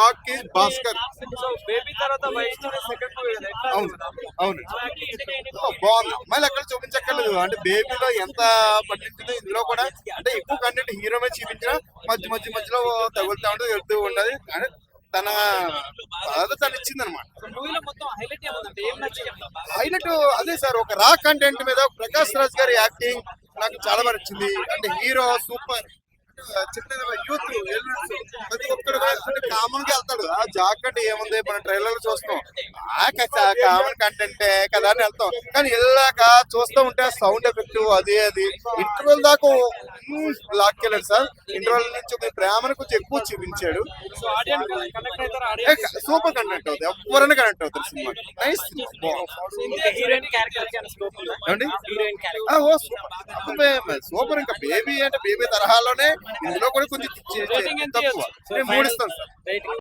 Rock కి Bhaskar. Baby తర్వాత Vaishnavi second movie కదా, ఎట్లా అవును అవును ఉంది? బాగుంది. మళ్ళీ ఎక్కడ చూపించక్కర్లేదు అంటే బేబీలో ఎంత పట్టించిందో ఇందులో కూడా, అంటే ఎక్కువ కంటెంట్ హీరో మీద చూపించిన మధ్యలో తగులుతా ఉంటుంది, వెళ్తూ ఉండదు. అంటే తన అదే తను ఇచ్చింది అనమాట. మూవీలో మొత్తం హైలైట్ ఏముందంటే ఏం నచ్చింది? హైలైట్ అదే సార్, ఒక రా కంటెంట్ మీద ప్రకాష్ రాజ్ గారి యాక్టింగ్ నాకు చాలా బాగా నచ్చింది. అంటే హీరో సూపర్, చిన్న యూత్ ప్రతి ఒక్కడు కామన్ గా వెళ్తాడు. ఆ జాకెట్ ఏముంది మన ట్రైలర్ లో చూస్తాం, కామన్ కంటెంటే కదా అని వెళ్తాం. కానీ వెళ్ళాక చూస్తూ ఉంటే సౌండ్ ఎఫెక్ట్ అది ఇంటర్వెల్ దాకా లాక్కెళ్ళాడు సార్. ఇంటర్వెల్ నుంచి ఒక ప్రేమను కొంచెం ఎక్కువ చూపించాడు. సో ఆడియన్స్ కనెక్ట్ అవుతారు, ఆడియన్స్ సూపర్ కనెక్ట్ అవుతుంది, ఎవరైనా కనెక్ట్ అవుతారు సినిమా. నైస్ హీరోయిన్ క్యారెక్టర్ స్కోప్ ఏమండి? Heroine character super. ఇంకా బేబీ అంటే బేబీ తరహాలోనే ఇందులో కూడా కొంచెం రేటింగ్ ఎంత తక్కువ. ఇవ్వచ్చు? నేను 3 ఇస్తాను సార్. రేటింగ్